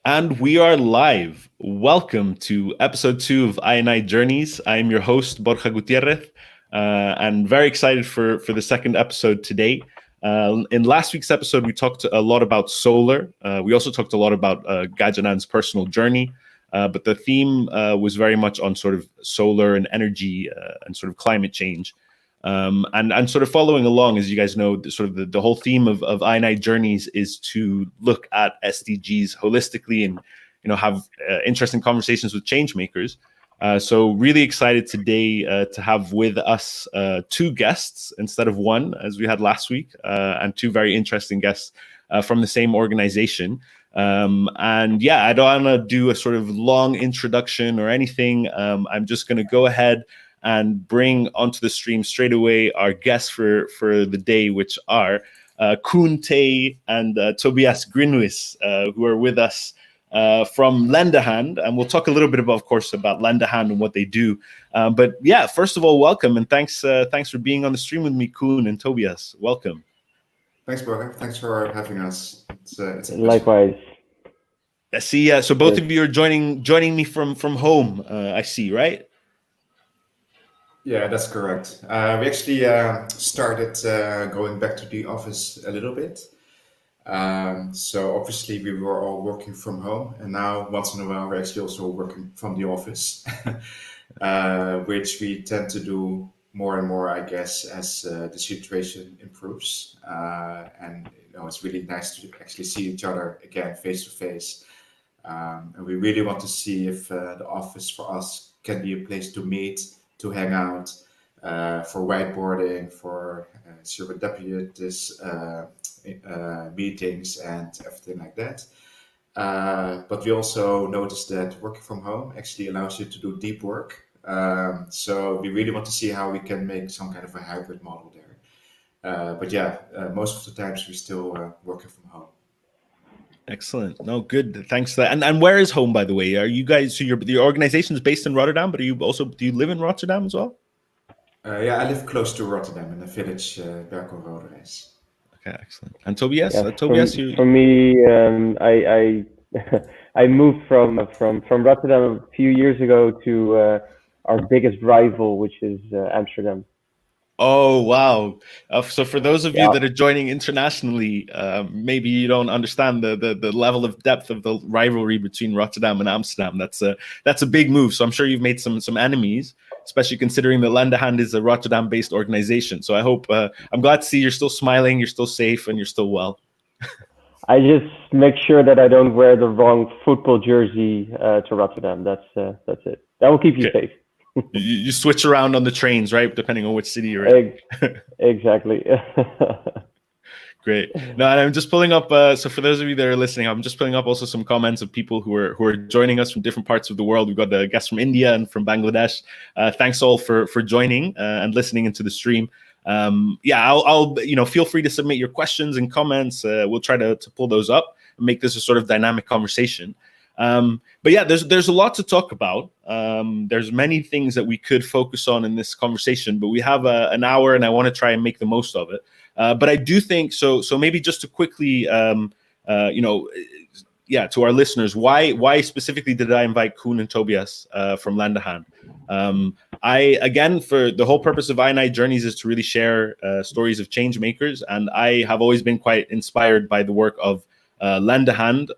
And we are live. Welcome to episode 2 of I Journeys. I'm your host, Borja Gutierrez, and very excited for the second episode today. In last week's episode, we talked a lot about solar. We also talked a lot about Gajanan's personal journey, but the theme was very much on sort of solar and energy and sort of climate change. And sort of following along, as you guys know, the whole theme of I Journeys is to look at SDGs holistically and have interesting conversations with change makers. So really excited today to have with us two guests instead of one, as we had last week, and two very interesting guests from the same organization. And yeah, I don't want to do a sort of long introduction or anything. I'm just going to go ahead and bring onto the stream straight away our guests for the day, which are Koen and Tobias Grinwis, who are with us from Lendahand. And we'll talk a little bit about, of course, about Lendahand and what they do. But yeah, first of all, welcome and thanks for being on the stream with me, Koen and Tobias. Welcome. Thanks, Borja. Thanks for having us. It's a pleasure. Likewise. I see. So both of you are joining me from home. I see, right? Yeah, that's correct. We actually started going back to the office a little bit. So obviously we were all working from home, and now once in a while we're actually also working from the office, which we tend to do more and more, I guess, as the situation improves. And it's really nice to actually see each other again face to face. And we really want to see if the office for us can be a place to meet, to hang out, for whiteboarding, for serendipitous meetings and everything like that. But we also noticed that working from home actually allows you to do deep work. So we really want to see how we can make some kind of a hybrid model there. But yeah, most of the times we're still working from home. Excellent. No, good. Thanks for that. And where is home, by the way? Are you guys, so your organization is based in Rotterdam, but do you live in Rotterdam as well? Yeah, I live close to Rotterdam in the village Berkel Roderijs. Okay, excellent. And Tobias? Yeah, Tobias, for me, I I moved from Rotterdam a few years ago to our biggest rival, which is Amsterdam. Oh, wow. So for those of you Yeah, that are joining internationally, maybe you don't understand the level of depth of the rivalry between Rotterdam and Amsterdam. That's a big move. So I'm sure you've made some enemies, especially considering that Lendahand is a Rotterdam-based organization. So I hope I'm glad to see you're still smiling, you're still safe, and you're still well. I just make sure that I don't wear the wrong football jersey to Rotterdam. That's it. That will keep you Okay. safe. You switch around on the trains, right? Depending on which city you're in. Exactly. Great. No, and I'm just pulling up. So for those of you that are listening, I'm just pulling up also some comments of people who are joining us from different parts of the world. We've got a guest from India and from Bangladesh. Thanks all for joining and listening into the stream. Yeah, I'll feel free to submit your questions and comments. We'll try to pull those up and make this a sort of dynamic conversation. But yeah, there's a lot to talk about. There's many things that we could focus on in this conversation, but we have an hour, and I want to try and make the most of it. But I do think so. So maybe just to quickly, to our listeners, why specifically did I invite Koen and Tobias from Lendahand? For the whole purpose of I Journeys is to really share stories of change makers, and I have always been quite inspired by the work of Lendahand.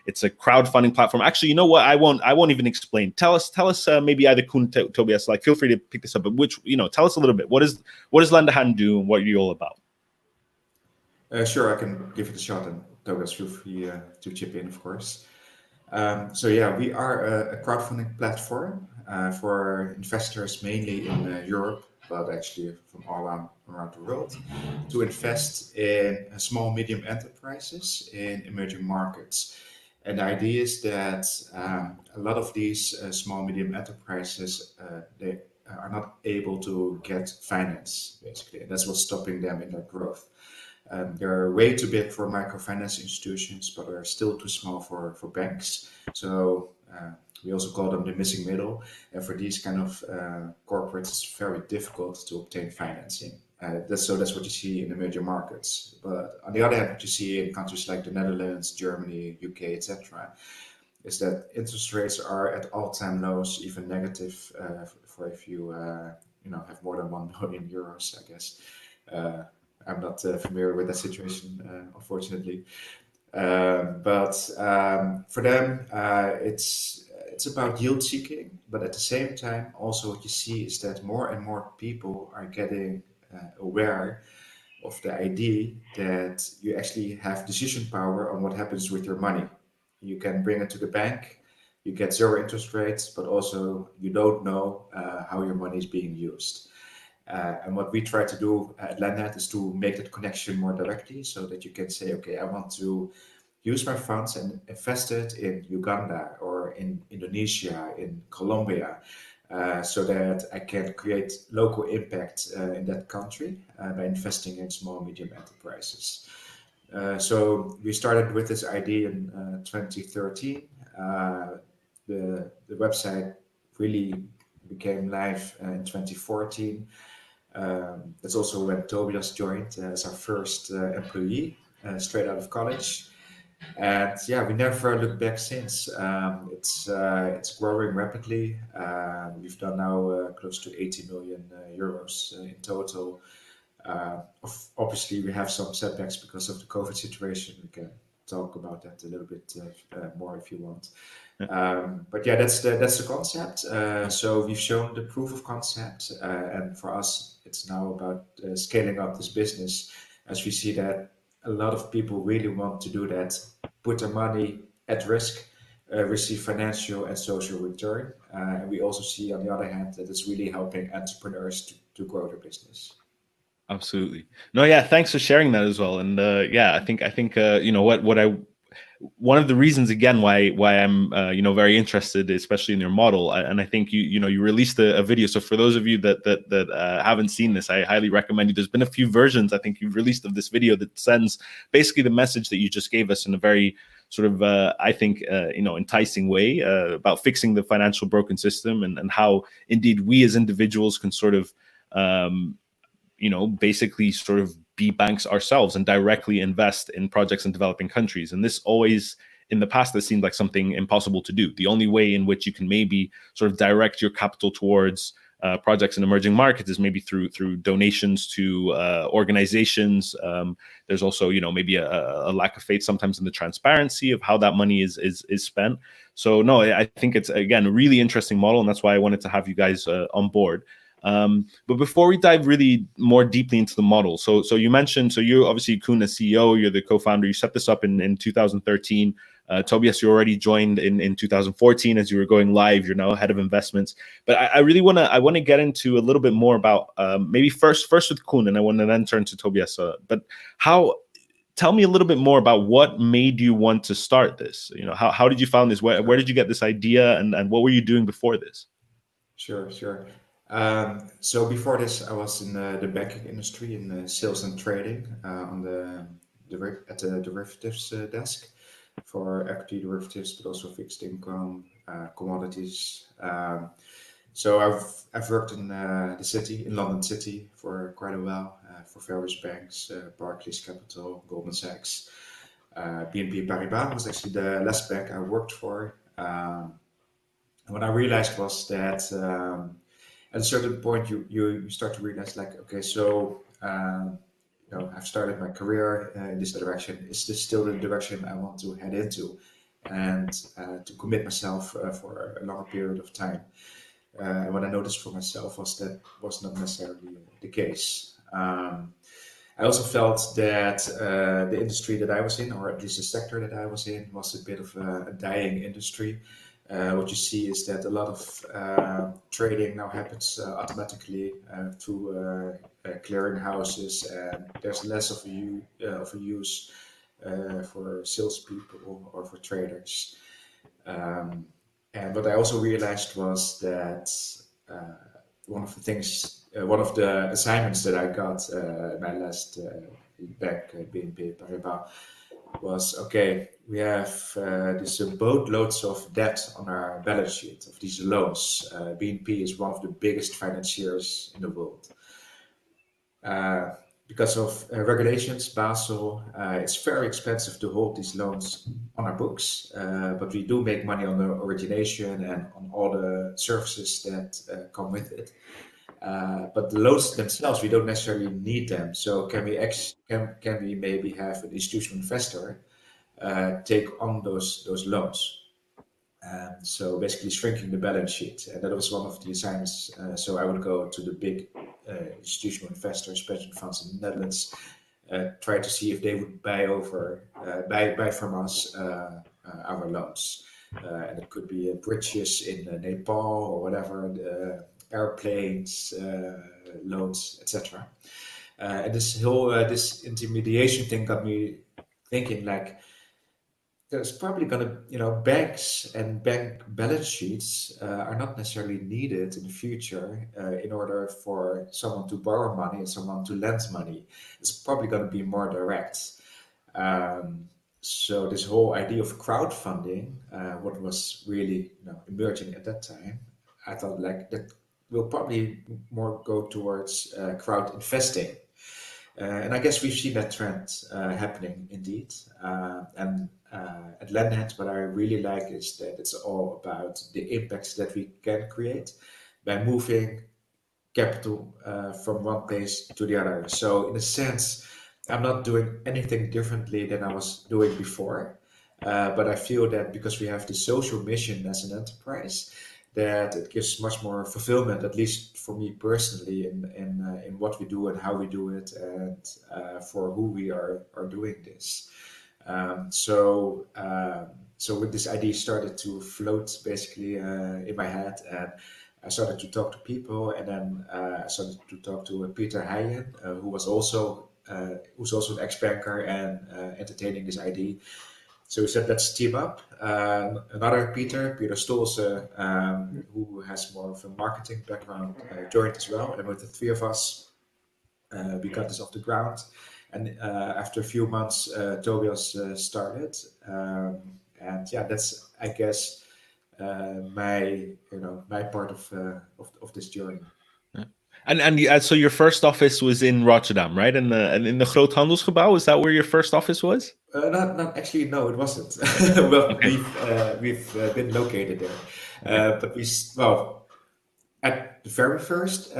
It's a crowdfunding platform. Actually, you know what? I won't even explain. Tell us maybe either Koen, Tobias. Like, feel free to pick this up. But tell us a little bit. What does Lendahand do, and what are you all about? Sure, I can give it a shot, and Tobias, feel free to chip in, of course. So yeah, we are a crowdfunding platform for investors mainly in Europe, but actually from all around the world, to invest in small, medium enterprises in emerging markets. And the idea is that a lot of these small, medium enterprises, they are not able to get finance, basically. And that's what's stopping them in their growth. They're way too big for microfinance institutions, but are still too small for banks. So we also call them the missing middle. And for these kind of corporates, it's very difficult to obtain financing. That's what you see in the major markets. But on the other hand, what you see in countries like the Netherlands, Germany, UK, etc., is that interest rates are at all-time lows, even negative for if you have more than 1 million euros, I guess. I'm not familiar with that situation, unfortunately. But for them, it's about yield seeking. But at the same time, also what you see is that more and more people are getting aware of the idea that you actually have decision power on what happens with your money. You can bring it to the bank, you get zero interest rates, but also you don't know how your money is being used. And what we try to do at Lendahand is to make that connection more directly so that you can say, okay, I want to use my funds and invest it in Uganda or in Indonesia, in Colombia, so that I can create local impact in that country by investing in small, medium enterprises. So we started with this idea in 2013. The website really became live in 2014. That's also when Tobias joined as our first employee, straight out of college. And yeah, we never looked back since. It's growing rapidly. We've done now close to 80 million euros in total. Obviously, we have some setbacks because of the COVID situation. We can talk about that a little bit more if you want. But yeah, that's the concept. So we've shown the proof of concept, and for us, it's now about scaling up this business, as we see that a lot of people really want to do that, put their money at risk, receive financial and social return. And we also see, on the other hand, that it's really helping entrepreneurs to grow their business. Absolutely. No, yeah, thanks for sharing that as well. And yeah, I think one of the reasons again why I'm very interested, especially in your model, and I think you released a video. So for those of you that haven't seen this, I highly recommend you. There's been a few versions I think you've released of this video that sends basically the message that you just gave us in a very sort of I think enticing way about fixing the financial broken system and how indeed we as individuals can sort of basically sort of be banks ourselves and directly invest in projects in developing countries. And this always, in the past, this seemed like something impossible to do. The only way in which you can maybe sort of direct your capital towards projects in emerging markets is maybe through donations to organizations. There's also, maybe a lack of faith sometimes in the transparency of how that money is spent. So no, I think it's, again, a really interesting model, and that's why I wanted to have you guys on board. But before we dive really more deeply into the model, so you mentioned, so you're obviously Koen, the CEO, you're the co-founder, you set this up in 2013. Tobias, you already joined in 2014 as you were going live. You're now head of investments. But I really want to get into a little bit more about maybe first with Koen, and I want to then turn to Tobias. But tell me a little bit more about what made you want to start this. How did you find this? Where did you get this idea, and what were you doing before this? Sure. So before this, I was in the banking industry in sales and trading at the derivatives desk for equity derivatives, but also fixed income, commodities. So I've worked in the city, in London City, for quite a while for various banks, Barclays Capital, Goldman Sachs, BNP Paribas was actually the last bank I worked for. And what I realized was that at a certain point, you start to realize, like, okay, so I've started my career in this direction. Is this still the direction I want to head into, and to commit myself for a longer period of time? What I noticed for myself was that was not necessarily the case. I also felt that the industry that I was in, or at least the sector that I was in, was a bit of a dying industry. What you see is that a lot of trading now happens automatically through clearing houses, and there's less of a use for salespeople or for traders. And what I also realized was that one of the assignments that I got in my last bank, BNP Paribas, was, okay, we have this boatloads of debt on our balance sheet of these loans. BNP is one of the biggest financiers in the world. because of regulations, Basel, it's very expensive to hold these loans on our books, but we do make money on the origination and on all the services that come with it. But the loans themselves, we don't necessarily need them. So can we maybe have an institutional investor take on those loans? So basically shrinking the balance sheet, and that was one of the assignments. So I would go to the big institutional investors, pension funds in the Netherlands, try to see if they would buy from us our loans, and it could be bridges in Nepal or whatever, airplanes, loans, etc. And this whole this intermediation thing got me thinking, like, there's probably going to, banks and bank balance sheets are not necessarily needed in the future in order for someone to borrow money and someone to lend money. It's probably going to be more direct. So this whole idea of crowdfunding, what was really emerging at that time, I thought like that will probably more go towards crowd investing. And I guess we've seen that trend happening indeed. And at Lendahand, what I really like is that it's all about the impacts that we can create by moving capital from one place to the other. So in a sense, I'm not doing anything differently than I was doing before. But I feel that because we have the social mission as an enterprise, that it gives much more fulfillment, at least for me personally, in what we do and how we do it, and for who we are doing this. So when this idea started to float basically in my head, and I started to talk to people, and then I started to talk to Peter Heijen, who's also an ex-banker and entertaining this idea. So we said, let's team up. Another Peter Stolze, who has more of a marketing background, joined as well. And with the three of us, we got this off the ground. And after a few months, Tobias started. And yeah, that's, I guess, my part of this journey. And so your first office was in Rotterdam, right? And in the Groothandelsgebouw, is that where your first office was? Not actually. No, it wasn't. Well, Okay. we've been located there, but at the very first,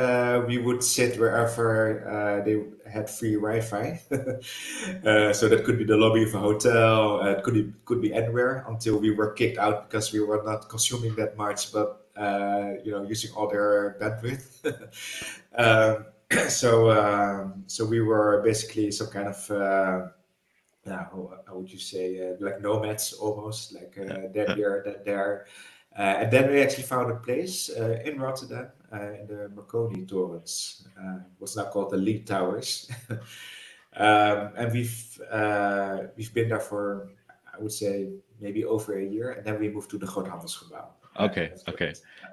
we would sit wherever they had free Wi-Fi. So that could be the lobby of a hotel. It could be anywhere until we were kicked out because we were not consuming that much, but using all their bandwidth. So we were basically some kind of how would you say, like nomads almost, like then here, then there. And then we actually found a place in Rotterdam, in the Marconi Torens, what's now called the Lee Towers. And we've been there for, I would say, maybe over a year, and then we moved to the Groothandelsgebouw. Okay.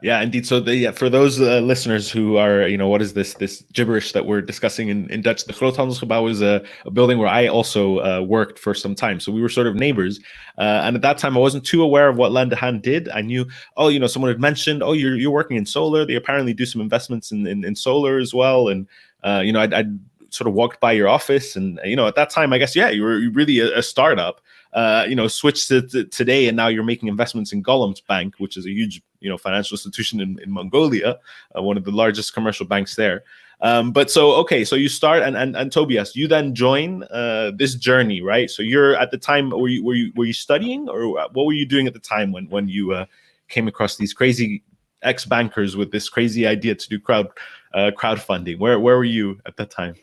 Yeah, indeed. So for those listeners who are, what is this gibberish that we're discussing in Dutch? The Groothandelsgebouw is a building where I also worked for some time. So we were sort of neighbors. And at that time, I wasn't too aware of what Lendahand did. I knew, someone had mentioned, you're working in solar. They apparently do some investments in solar as well. And, I'd sort of walked by your office, and, at that time, I guess, yeah, you were really a startup. Switched to today, and now you're making investments in Golems Bank, which is a huge, financial institution in Mongolia, one of the largest commercial banks there. So you start, and Tobias, you then join this journey, right? So you're at the time, were you studying, or what were you doing at the time when you came across these crazy ex-bankers with this crazy idea to do crowdfunding? Where were you at that time?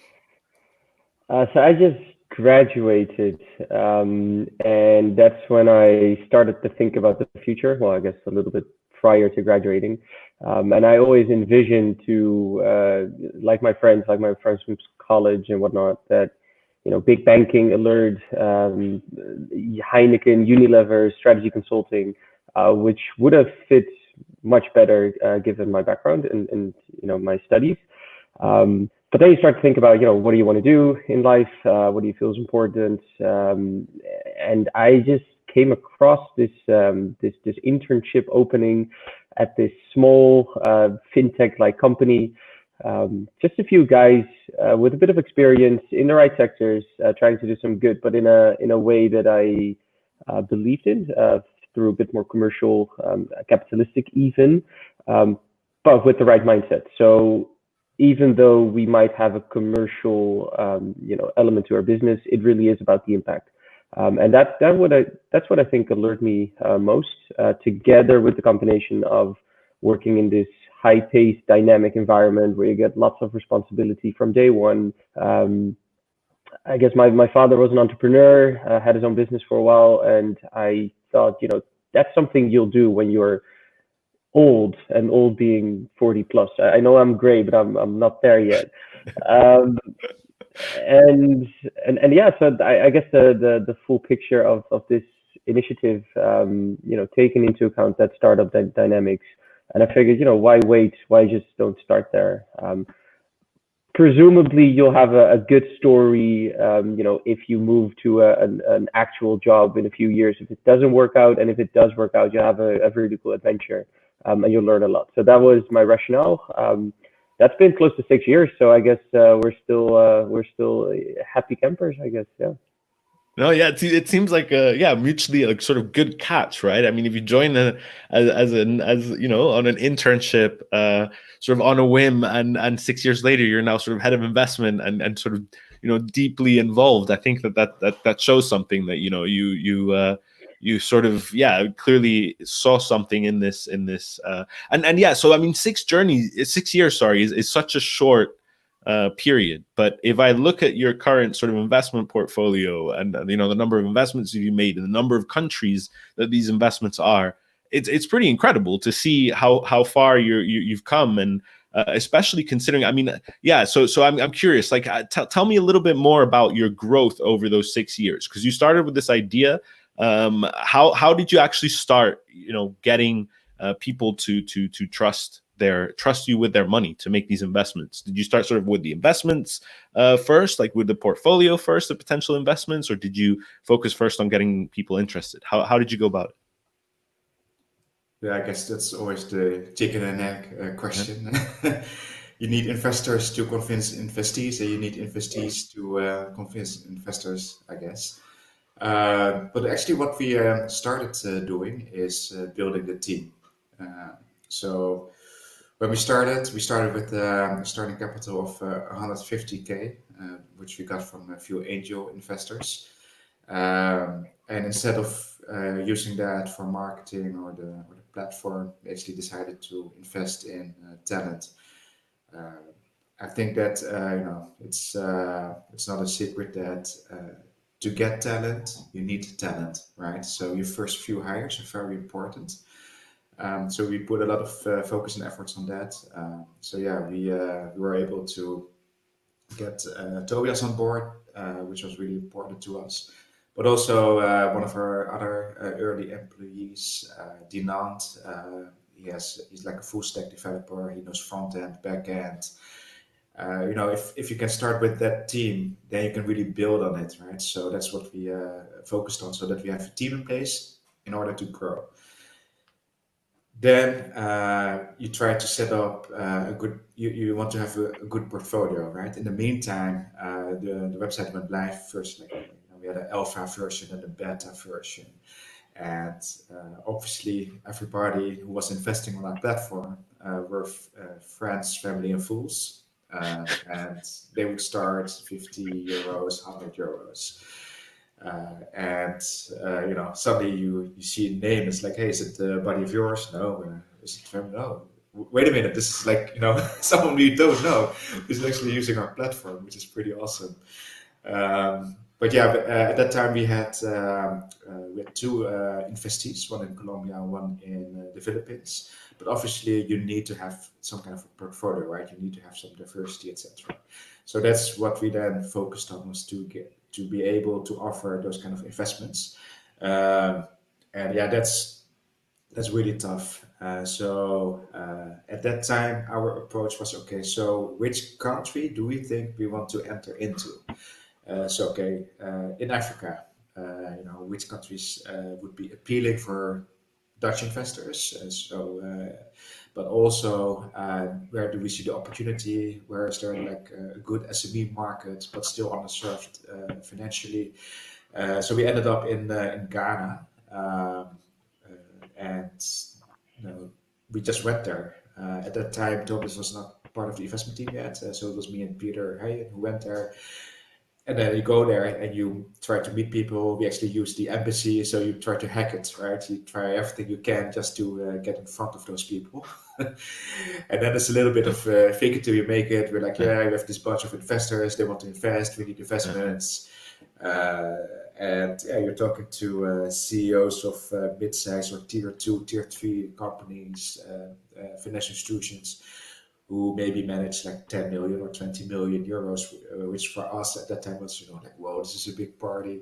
So I just graduated, and that's when I started to think about the future. Well, I guess a little bit prior to graduating, and I always envisioned to, like my friends from college and whatnot, that big banking, Alert, Heineken, Unilever, strategy consulting, which would have fit much better given my background and my studies. But then you start to think about, what do you want to do in life? What do you feel is important? And I just came across this internship opening at this small fintech-like company. Just a few guys with a bit of experience in the right sectors, trying to do some good, but in a way that I believed in, through a bit more commercial, capitalistic even, but with the right mindset. So even though we might have a commercial, element to our business, it really is about the impact. And that's what I think allured me most, together with the combination of working in this high-paced, dynamic environment where you get lots of responsibility from day one. I guess my father was an entrepreneur, had his own business for a while, and I thought, that's something you'll do when you're old, and old being 40 plus. I know I'm gray, but I'm not there yet. Um, and yeah, so I guess the full picture of this initiative, taking into account that startup dynamics, and I figured, why wait? Why just don't start there? Presumably, you'll have a good story, if you move to an actual job in a few years. If it doesn't work out, and if it does work out, you have a really cool adventure, and you'll learn a lot. So that was my rationale. That's been close to 6 years, so I guess we're still happy campers, I guess. Yeah. No, yeah, it seems like mutually like sort of good catch, right? I mean, if you join as on an internship, sort of on a whim, and 6 years later you're now sort of head of investment and sort of deeply involved. I think that shows something that you sort of clearly saw something in this and yeah. So I mean, 6 years, sorry, is such a short period. But if I look at your current sort of investment portfolio and the number of investments that you made and the number of countries that these investments are, it's pretty incredible to see how far you've come, and especially considering. I mean, yeah. So I'm curious. Like, tell me a little bit more about your growth over those 6 years, because you started with this idea. How did you actually start? Getting people to trust you with their money to make these investments? Did you start sort of with the investments first, like with the portfolio first, the potential investments, or did you focus first on getting people interested? How did you go about it? Yeah, I guess that's always the chicken and egg question. You need investors to convince investees, and you need investees to convince investors, I guess. But actually, what we started doing is building the team. So when we started with a starting capital of 150K, which we got from a few angel investors. And instead of using that for marketing or the platform, we actually decided to invest in talent. I think that it's not a secret that to get talent, you need talent, right? So your first few hires are very important. So we put a lot of focus and efforts on that. We were able to get Tobias on board, which was really important to us. But also one of our other early employees, Lendahand, he's like a full stack developer. He knows front end, back end. If you can start with that team, then you can really build on it, right? So that's what we focused on, so that we have a team in place in order to grow. Then you try to set up a good. You want to have a good portfolio, right? In the meantime, the website went live first. We had an alpha version and a beta version, and obviously everybody who was investing on our platform were friends, family, and fools, and they would start 50 euros, 100 euros. Suddenly you see a name. It's like, hey, is it a buddy of yours? No. Is it family? No. Wait a minute. This is like someone we don't know who's actually using our platform, which is pretty awesome. But at that time we had two investees, one in Colombia, one in the Philippines. But obviously you need to have some kind of a portfolio, right? You need to have some diversity, etc. So that's what we then focused on, was to be able to offer those kind of investments. That's really tough. At that time, our approach was, okay, so which country do we think we want to enter into? In Africa, which countries would be appealing for Dutch investors? but also where do we see the opportunity? Where is there like a good SME market, but still underserved financially? So we ended up in Ghana, and we just went there. At that time, Tobias was not part of the investment team yet, so it was me and Peter Heijen who went there. And then you go there and you try to meet people. We actually use the embassy, so you try to hack it, right? You try everything you can just to get in front of those people. And then it's a little bit of fake it till you make it. We're like, yeah, we have this bunch of investors. They want to invest. We need investments. And yeah, you're talking to CEOs of mid-size or tier 2, tier 3 companies, financial institutions, who maybe manage like 10 million or 20 million euros, which for us at that time was, like, whoa, this is a big party.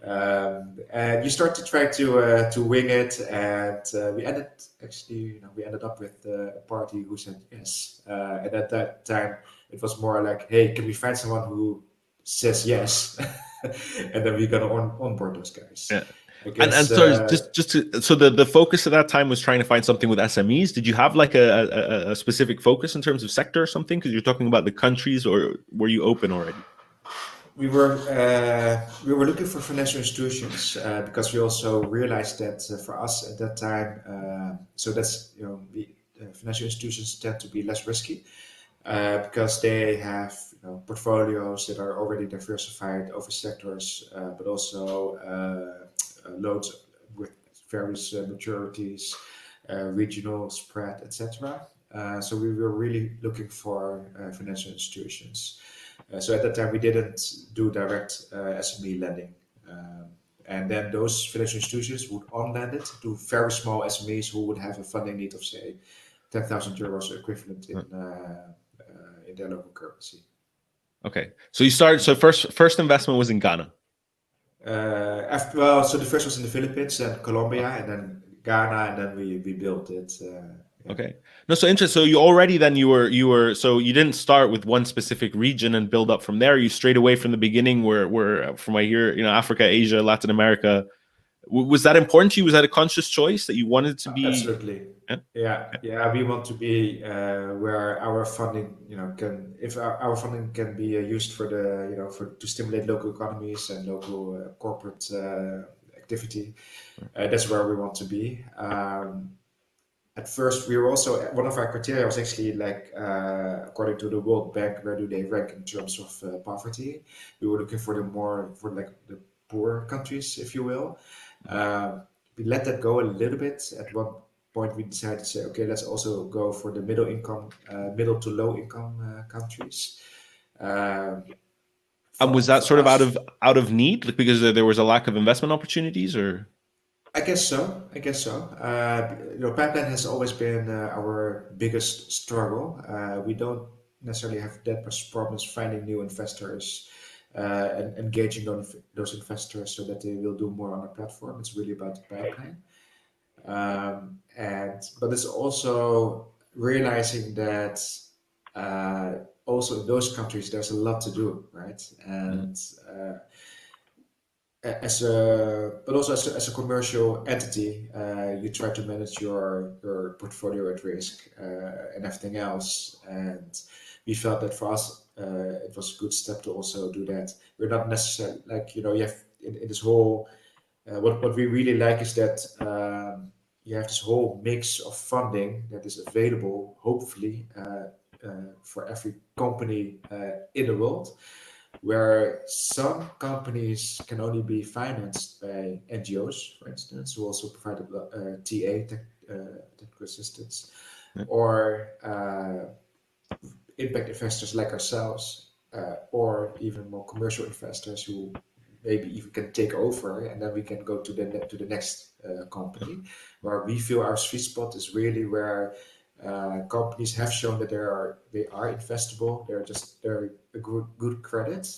And you start to try to wing it, and we ended up with a party who said yes. And at that time, it was more like, hey, can we find someone who says yes, and then we're gonna onboard those guys. Yeah. And so so the focus at that time was trying to find something with SMEs. Did you have like a specific focus in terms of sector or something? Because you're talking about the countries, or were you open already? We were looking for financial institutions because we also realized that for us at that time, so that's financial institutions tend to be less risky because they have portfolios that are already diversified over sectors, but also loads with various maturities, regional spread, etc. So we were really looking for financial institutions. So at that time we didn't do direct SME lending. And then those financial institutions would on-lend it to very small SMEs who would have a funding need of, say, 10,000 euros equivalent in their local currency. Okay, so you started. So first investment was in Ghana. So the first was in the Philippines, then Colombia, and then Ghana, and then we built it. Okay, no, so interesting. So you were so you didn't start with one specific region and build up from there. You straight away from the beginning were from I hear Africa, Asia, Latin America. Was that important to you? Was that a conscious choice that you wanted to be? Absolutely. Yeah. We want to be where our funding, our funding can be used for to stimulate local economies and local corporate activity. That's where we want to be. At first, we were also, one of our criteria was actually like, according to the World Bank, where do they rank in terms of poverty? We were looking for the poor countries, if you will. We let that go a little bit. At one point, we decided to say, okay, let's also go for the middle to low income countries. And was that sort of out of need, like, because there was a lack of investment opportunities, or? I guess so. Pipeline has always been our biggest struggle. We don't necessarily have that much problems finding new investors and engaging those investors so that they will do more on our platform. It's really about the pipeline. But it's also realizing that also in those countries there's a lot to do, right? And as a commercial entity, you try to manage your portfolio at risk and everything else. And we felt that for us, it was a good step to also do that. We're not necessarily like, you have in this whole, what we really like is that you have this whole mix of funding that is available, hopefully, for every company in the world, where some companies can only be financed by NGOs, for instance, who also provide TA, technical assistance, or impact investors like ourselves, or even more commercial investors who maybe even can take over, and then we can go to the next company, where we feel our sweet spot is really where companies have shown that they are investable. They're a good credit,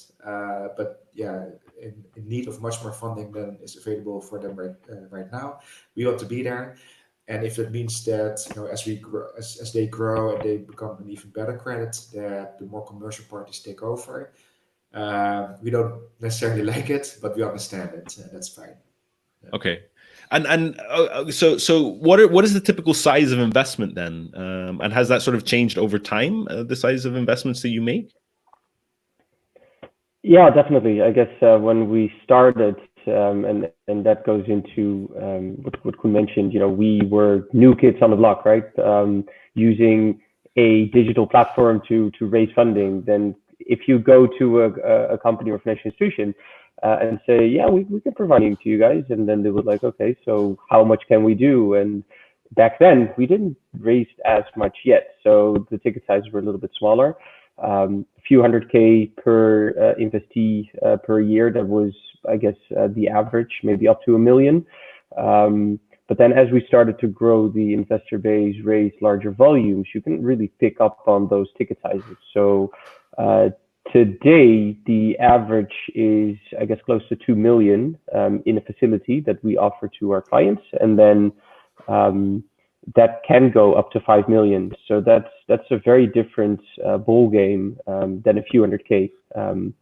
but in need of much more funding than is available for them right now. We want to be there, and if it means that as they grow and they become an even better credit, that the more commercial parties take over. We don't necessarily like it, but we understand it, and that's fine. Okay. So what is the typical size of investment then? And has that sort of changed over time, the size of investments that you make? Yeah, definitely. I guess when we started, and that goes into what Koen mentioned, we were new kids on the block, right? Using a digital platform to raise funding. Then if you go to a company or financial institution and say, yeah, we can provide funding to you guys, and then they would like, okay, so how much can we do? And back then we didn't raise as much yet, so the ticket sizes were a little bit smaller. A few hundred K per investee per year. That was, I guess, the average, maybe up to $1 million. But then as we started to grow the investor base, raise larger volumes, you can really pick up on those ticket sizes. So today, the average is, I guess, close to 2 million in a facility that we offer to our clients. And then that can go up to 5 million. So that's a very different ball game than a few hundred K. And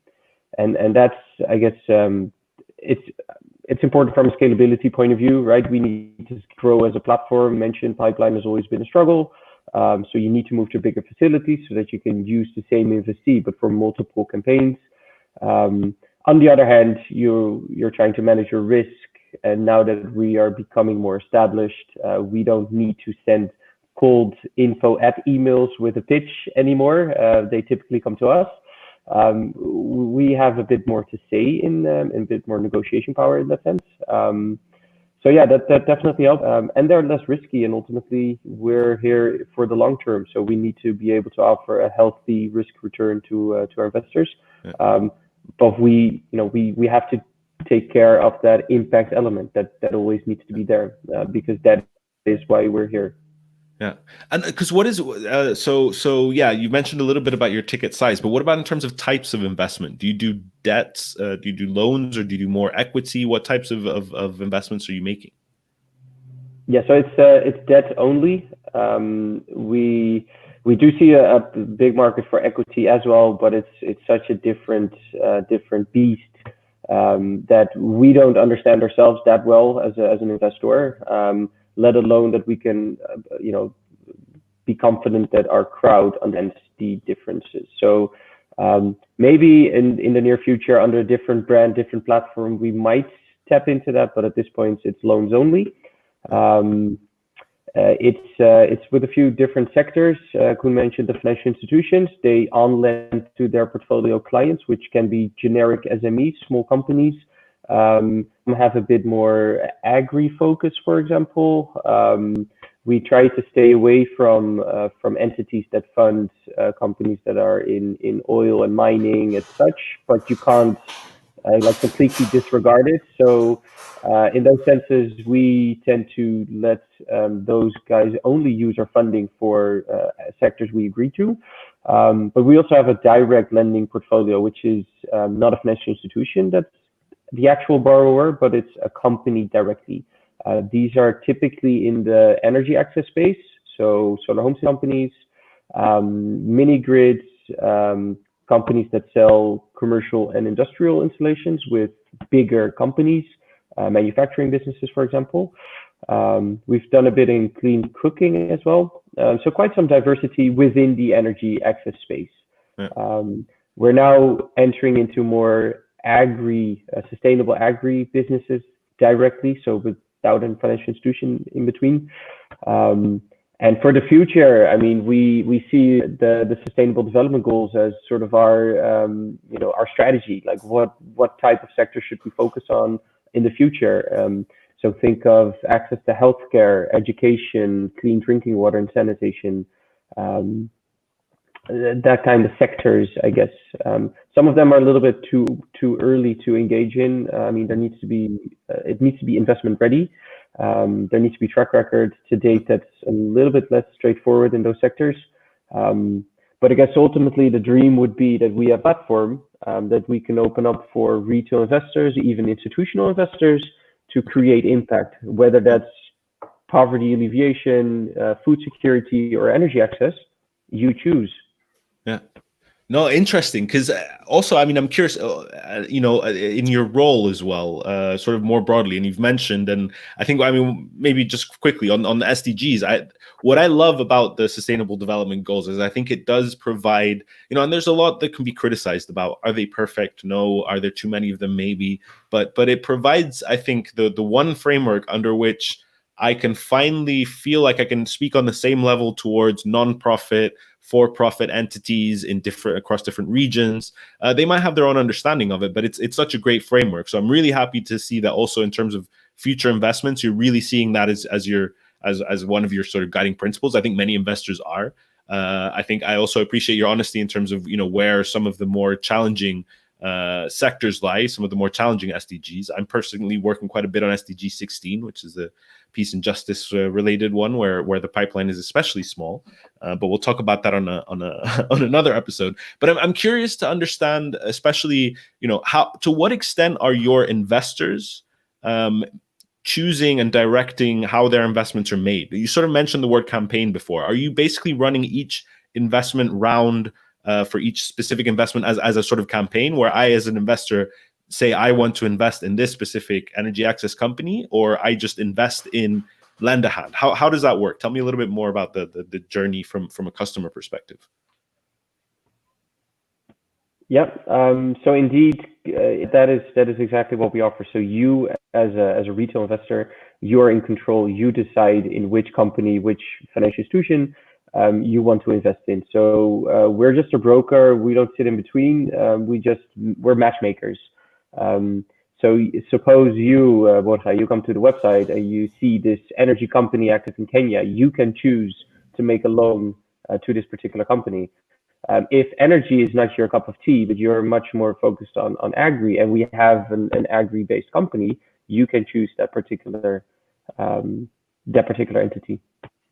that's, I guess, it's important from a scalability point of view, right? We need to grow as a platform. Mentioned pipeline has always been a struggle. So you need to move to bigger facilities so that you can use the same investee, but for multiple campaigns. On the other hand, you're trying to manage your risk. And now that we are becoming more established, we don't need to send cold info at emails with a pitch anymore. They typically come to us. We have a bit more to say in a bit more negotiation power in that sense. So yeah, that definitely helps. And they're less risky, and ultimately we're here for the long term. So we need to be able to offer a healthy risk return to our investors. Yeah. But we have to take care of that impact element that always needs to be there, because that is why we're here. Yeah. And because what is so yeah, you mentioned a little bit about your ticket size, but what about in terms of types of investment? Do you do debts? Do you do loans, or do you do more equity? What types of investments are you making? Yeah, so it's debt only. We do see a big market for equity as well, but it's such a different beast that we don't understand ourselves that well as an investor. Let alone that we can, be confident that our crowd understands the differences. So maybe in the near future, under a different brand, different platform, we might tap into that. But at this point, it's loans only. It's with a few different sectors. Koen mentioned the financial institutions. They on-lend to their portfolio clients, which can be generic SMEs, small companies. Have a bit more agri focus, for example. We try to stay away from entities that fund companies that are in oil and mining as such, but you can't completely disregard it. So in those senses, we tend to let those guys only use our funding for sectors we agree to. But we also have a direct lending portfolio, which is not a financial institution that's the actual borrower, but it's a company directly. These are typically in the energy access space, so solar home companies, mini grids, companies that sell commercial and industrial installations with bigger companies, manufacturing businesses, for example. We've done a bit in clean cooking as well. So quite some diversity within the energy access space. Yeah. We're now entering into more sustainable agri businesses directly, so without a financial institution in between. And for the future, I mean, we see the Sustainable Development Goals as sort of our strategy. Like what type of sector should we focus on in the future? So think of access to healthcare, education, clean drinking water, and sanitation. That kind of sectors, I guess. Some of them are a little bit too early to engage in. I mean, it needs to be investment ready. There needs to be track record to date that's a little bit less straightforward in those sectors. But I guess ultimately the dream would be that we have a platform that we can open up for retail investors, even institutional investors, to create impact, whether that's poverty alleviation, food security, or energy access. You choose. Yeah. No, interesting. Because also, I mean, I'm curious, in your role as well, sort of more broadly, and you've mentioned, and I think, I mean, maybe just quickly on the SDGs, what I love about the Sustainable Development Goals is I think it does provide, and there's a lot that can be criticized about. Are they perfect? No. Are there too many of them? Maybe. But it provides, I think, the one framework under which I can finally feel like I can speak on the same level towards nonprofit, for-profit entities across different regions. They might have their own understanding of it, but it's such a great framework. So I'm really happy to see that also in terms of future investments, you're really seeing that as one of your sort of guiding principles. I think many investors are. I think I also appreciate your honesty in terms of where some of the more challenging sectors lie, some of the more challenging SDGs. I'm personally working quite a bit on SDG 16, which is the peace and justice related one, where the pipeline is especially small. But we'll talk about that on another episode. But I'm curious to understand, especially how, to what extent are your investors choosing and directing how their investments are made? You sort of mentioned the word campaign before. Are you basically running each investment round for each specific investment as a sort of campaign, where I, as an investor, say I want to invest in this specific energy access company, or I just invest in Lendahand? How does that work? Tell me a little bit more about the journey from a customer perspective. Yep. So indeed, that is exactly what we offer. So you, as a retail investor, you're in control. You decide in which company, which financial institution you want to invest in. So we're just a broker. We don't sit in between. We're matchmakers. So suppose you, Borja, you come to the website and you see this energy company active in Kenya. You can choose to make a loan to this particular company. If energy is not your cup of tea, but you're much more focused on agri, and we have an agri-based company, you can choose that particular entity.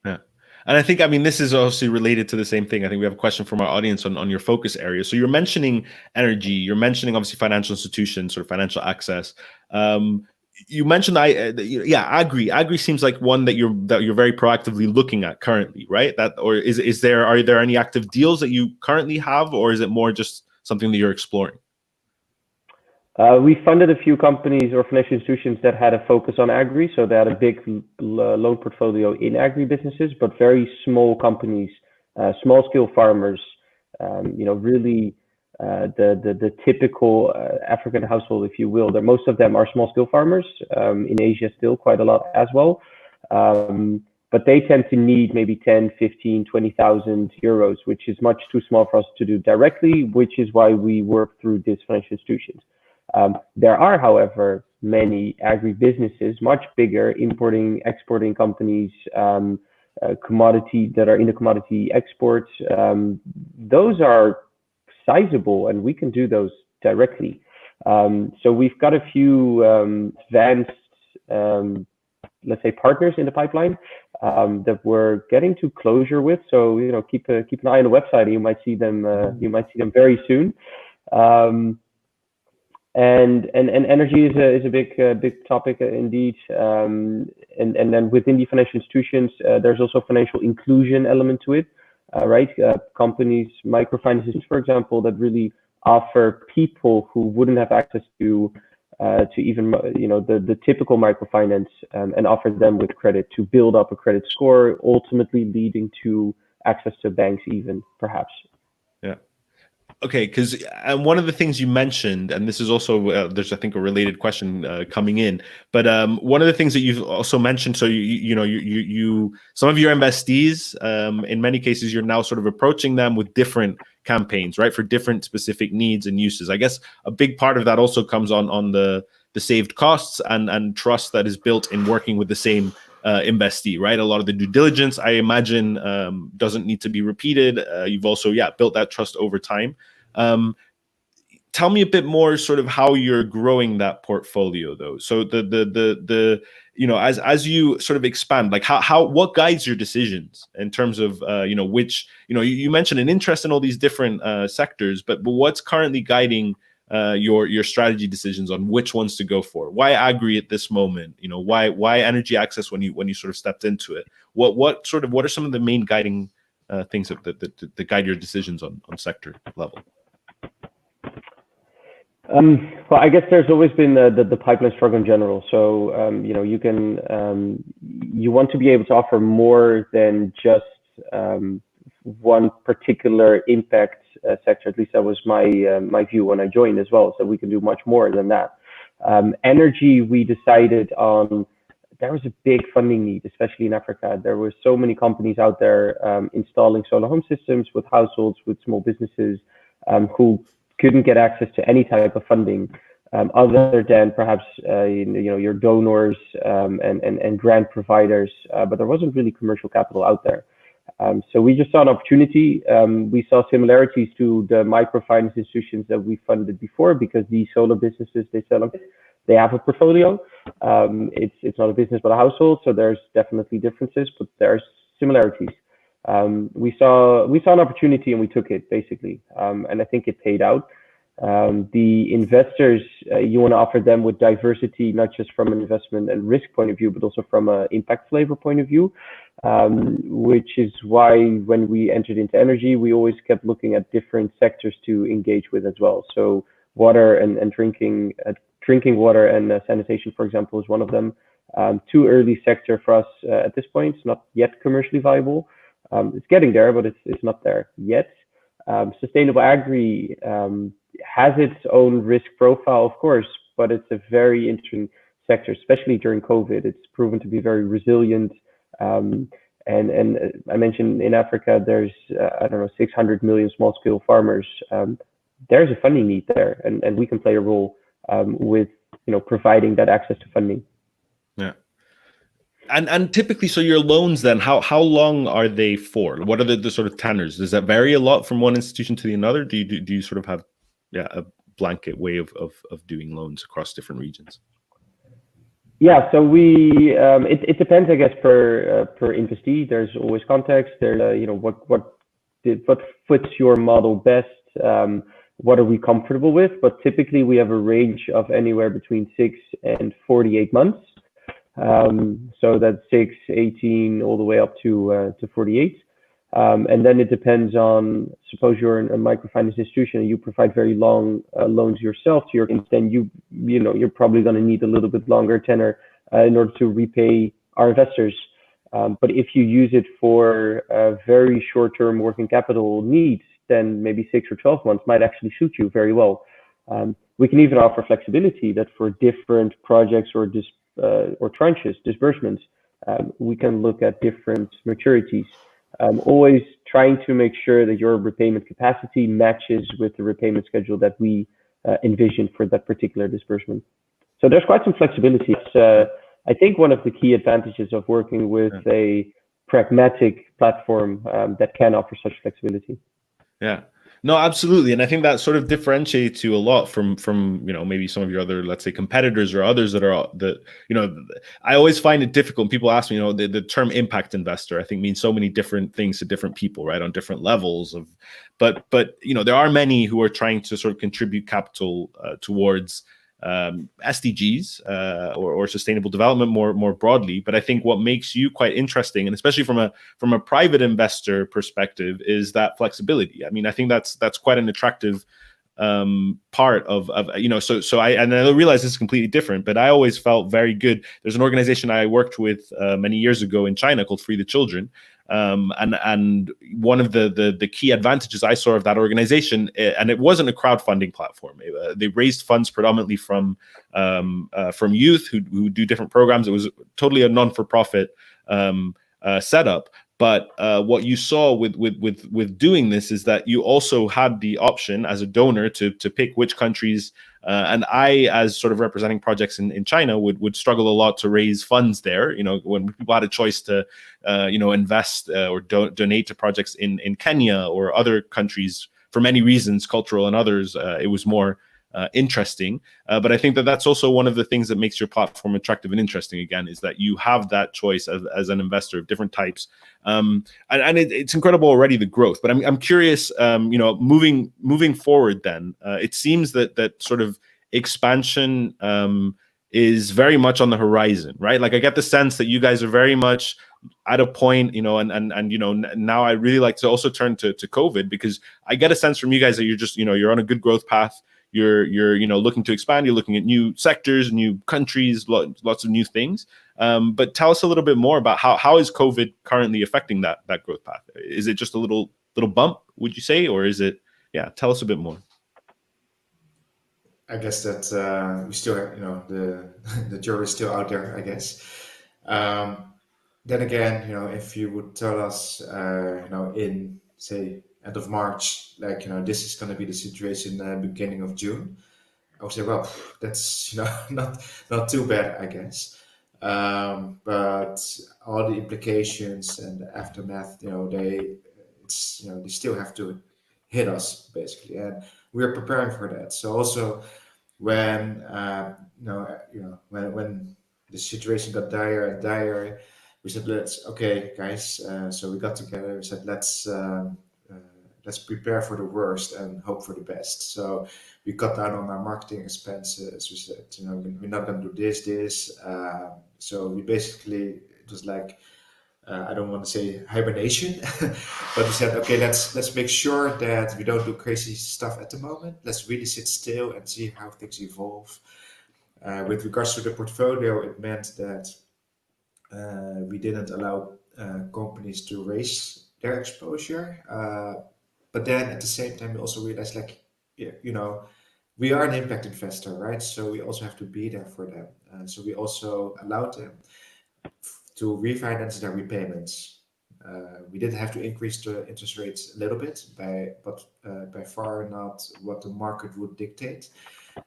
Yeah. And I think, I mean, this is also related to the same thing. I think we have a question from our audience on your focus area. So you're mentioning energy, you're mentioning obviously financial institutions, sort of financial access. You mentioned agri. Agri seems like one that you're very proactively looking at currently, right? Are there any active deals that you currently have, or is it more just something that you're exploring? We funded a few companies or financial institutions that had a focus on agri, so they had a big loan portfolio in agri businesses, but very small companies, small scale farmers, really the typical African household, if you will. Most of them are small scale farmers. In Asia, still quite a lot as well. But they tend to need maybe 10, 15, 20,000 euros, which is much too small for us to do directly, which is why we work through these financial institutions. There are, however, many agri-businesses, much bigger, importing, exporting companies, commodity that are in the commodity exports. Those are sizable, and we can do those directly. So we've got a few advanced, let's say, partners in the pipeline that we're getting to closure with. So keep an eye on the website. You might see them. You might see them very soon. And energy is a big topic indeed. And then within the financial institutions, there's also a financial inclusion element to it, right? Companies, microfinances, for example, that really offer people who wouldn't have access to even the typical microfinance, and offer them with credit to build up a credit score, ultimately leading to access to banks, even perhaps. Yeah. Okay, because one of the things you mentioned, and this is also there's I think a related question coming in, but one of the things that you've also mentioned, so you some of your investees, in many cases, you're now sort of approaching them with different campaigns, right, for different specific needs and uses. I guess a big part of that also comes on the saved costs and trust that is built in working with the same investee, right? A lot of the due diligence, I imagine, doesn't need to be repeated. You've also, built that trust over time. Tell me a bit more, sort of how you're growing that portfolio, though. So as you sort of expand, like what guides your decisions in terms of which you mentioned an interest in all these different sectors, but what's currently guiding your strategy decisions on which ones to go for? Why agri at this moment? Why energy access when you sort of stepped into it? What are some of the main guiding things that guide your decisions on sector level? Well, I guess there's always been the pipeline struggle in general. So you can you want to be able to offer more than just one particular impact sector. At least that was my view when I joined as well. So we can do much more than that. Energy, we decided on. There was a big funding need, especially in Africa. There were so many companies out there installing solar home systems with households, with small businesses who couldn't get access to any type of funding other than perhaps your donors and grant providers, but there wasn't really commercial capital out there. So we just saw an opportunity. We saw similarities to the microfinance institutions that we funded before, because these solar businesses, they have a portfolio. It's not a business but a household, so there's definitely differences, but there's similarities. We saw an opportunity and we took it, basically, and I think it paid out. The investors, you want to offer them with diversity, not just from an investment and risk point of view, but also from an impact flavor point of view, which is why when we entered into energy, we always kept looking at different sectors to engage with as well. So water and drinking water and sanitation, for example, is one of them. Too early sector for us at this point. It's not yet commercially viable. It's getting there, but it's not there yet. Sustainable agri has its own risk profile, of course, but it's a very interesting sector, especially during COVID. It's proven to be very resilient. And I mentioned in Africa, there's, 600 million small-scale farmers. There's a funding need there, and we can play a role with, providing that access to funding. Yeah. And typically, so your loans then, how long are they for? What are the sort of tenors? Does that vary a lot from one institution to the another? Do you sort of have a blanket way of doing loans across different regions? Yeah, so we it depends, I guess, per investee. There's always context. There's what fits your model best. What are we comfortable with? But typically, we have a range of anywhere between 6 and 48 months. So that's 6, 18, all the way up to 48. And then it depends on, suppose you're a microfinance institution and you provide very long loans yourself to your clients, then you're probably going to need a little bit longer tenor in order to repay our investors. But if you use it for very short-term working capital needs, then maybe 6 or 12 months might actually suit you very well. We can even offer flexibility that for different projects or tranches, disbursements, we can look at different maturities. Always trying to make sure that your repayment capacity matches with the repayment schedule that we envision for that particular disbursement. So there's quite some flexibility. It's, I think, one of the key advantages of working with a pragmatic platform that can offer such flexibility. Yeah. No, absolutely. And I think that sort of differentiates you a lot from maybe some of your other, let's say, competitors or others that are I always find it difficult. People ask me, the term impact investor, I think, means so many different things to different people, right? On different levels of, but there are many who are trying to sort of contribute capital towards SDGs or sustainable development more broadly. But I think what makes you quite interesting, and especially from a private investor perspective, is that flexibility. I mean, I think that's quite an attractive part of so I realize this is completely different, but I always felt very good. There's an organization I worked with many years ago in China called Free the Children. And one of the key advantages I saw of that organization, and it wasn't a crowdfunding platform. They raised funds predominantly from youth who do different programs. It was totally a non-for-profit setup. But what you saw with doing this is that you also had the option as a donor to pick which countries. And I, as sort of representing projects in China, would struggle a lot to raise funds there. When people had a choice to, invest or donate to projects in Kenya or other countries for many reasons, cultural and others, it was more interesting. But I think that's also one of the things that makes your platform attractive and interesting, again, is that you have that choice as an investor of different types. And it's incredible already, the growth. But I'm curious, moving forward then, it seems that sort of expansion is very much on the horizon, right? Like, I get the sense that you guys are very much at a point, and now I really like to also turn to COVID, because I get a sense from you guys that you're just, you're on a good growth path. You're looking to expand. You're looking at new sectors, new countries, lots of new things. But tell us a little bit more about how is COVID currently affecting that growth path? Is it just a little bump, would you say, or is it? Yeah, tell us a bit more. I guess that we still have, the jury's still out there, I guess. Then again, if you would tell us, in say end of March, like, this is going to be the situation beginning of June, I would say, well, that's not too bad, I guess. But all the implications and the aftermath, they still have to hit us basically, and we're preparing for that. So also when when the situation got dire and dire, we said, okay, guys. So we got together. We said, let's prepare for the worst and hope for the best. So we cut down on our marketing expenses. We said, we're not going to do this. So we basically, it was like, I don't want to say hibernation, but we said, okay, let's make sure that we don't do crazy stuff at the moment. Let's really sit still and see how things evolve. With regards to the portfolio, it meant that we didn't allow companies to raise their exposure. But then at the same time, we also realized, like, we are an impact investor, right? So we also have to be there for them. So we also allowed them to refinance their repayments. We did have to increase the interest rates a little bit, but by far not what the market would dictate.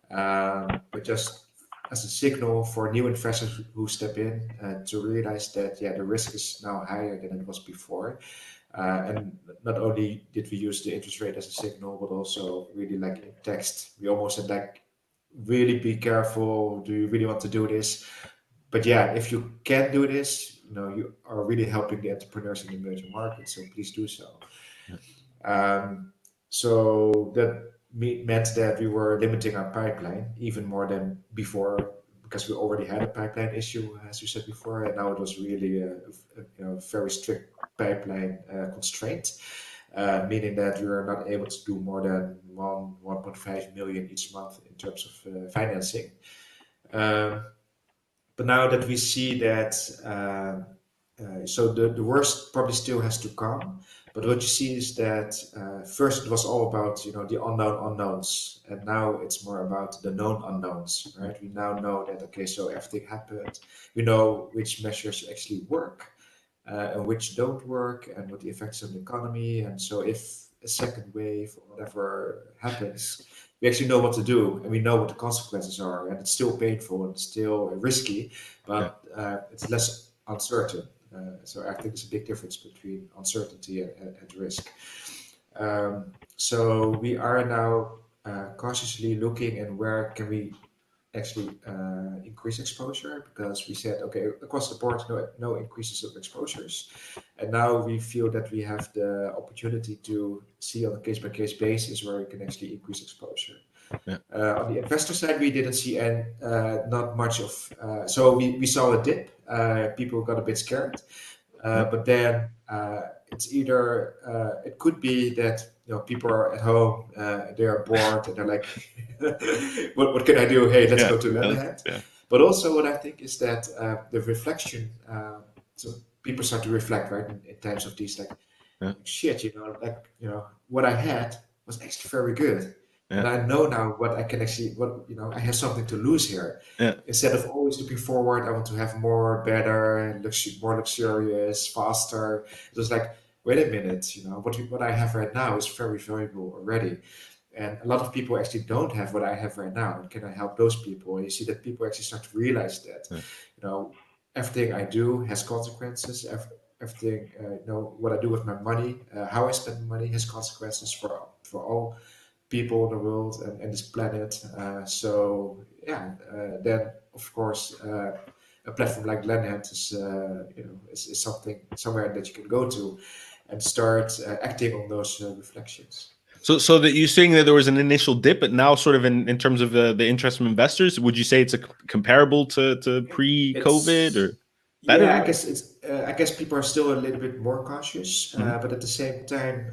But just as a signal for new investors who step in to realize that, the risk is now higher than it was before. And not only did we use the interest rate as a signal, but also really, like, in text, we almost said, like, really be careful. Do you really want to do this? But if you can do this, you are really helping the entrepreneurs in the emerging markets. So please do so. So that meant that we were limiting our pipeline even more than before, because we already had a pipeline issue, as you said before, and now it was really a very strict pipeline constraint, meaning that we were not able to do more than 1.5 million each month in terms of financing. But now that we see that, so the worst probably still has to come. But what you see is that first it was all about the unknown unknowns, and now it's more about the known unknowns, right? We now know that, okay, so everything happened. We know which measures actually work and which don't work, and what the effects on the economy. And so if a second wave or whatever happens, we actually know what to do, and we know what the consequences are. And it's still painful and still risky, but it's less uncertain. So I think there's a big difference between uncertainty and risk. So we are now cautiously looking at where can we actually increase exposure, because we said, okay, across the board, no increases of exposures. And now we feel that we have the opportunity to see on a case-by-case basis where we can actually increase exposure. On the investor side, we didn't see not much of, so we saw a dip. People got a bit scared, but then it's either it could be that people are at home, they are bored, and they're like, what can I do? Hey, let's go to Lendahand. But also what I think is that the reflection, so people start to reflect, right, in times of these, like, shit, what I had was actually very good. And I know now what I can actually, I have something to lose here. Instead of always looking forward, I want to have more, better, more luxurious, faster. It was like, wait a minute, what I have right now is very valuable already. And a lot of people actually don't have what I have right now. And can I help those people? And you see that people actually start to realize that, everything I do has consequences. Everything, what I do with my money, how I spend money has consequences for all people in the world and this planet. Then of course a platform like Lendahand is something somewhere that you can go to and start acting on those reflections. So that you're saying that there was an initial dip, but now sort of in terms of the interest from investors, would you say it's comparable to pre-COVID or? better? Yeah, I guess people are still a little bit more cautious, but at the same time,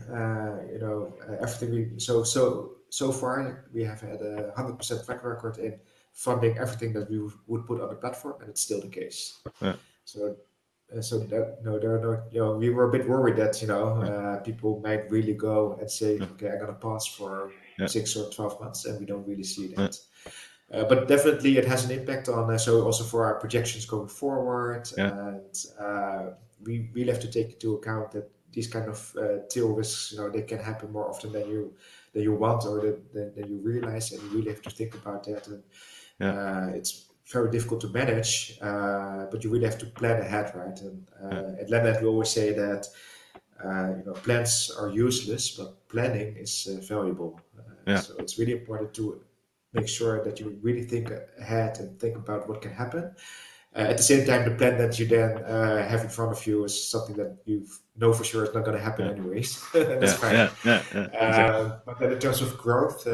everything so far we have had a 100% track record in funding everything that we would put on the platform, and it's still the case. Yeah. So, there are no, we were a bit worried that people might really go and say, okay, I'm gonna pause for Yeah. 6 or 12 months, and we don't really see Yeah. that. But definitely it has an impact on, so also for our projections going forward. Yeah. And we really have to take into account that these kind of tail risks, they can happen more often than you want or than you realize, and you really have to think about that. And it's very difficult to manage, but you really have to plan ahead, right? And at Lendahand we always say that plans are useless, but planning is valuable. So it's really important to make sure that you really think ahead and think about what can happen. At the same time, the plan that you then have in front of you is something that you know for sure is not going to happen anyways. That's fine. Exactly. But then in terms of growth,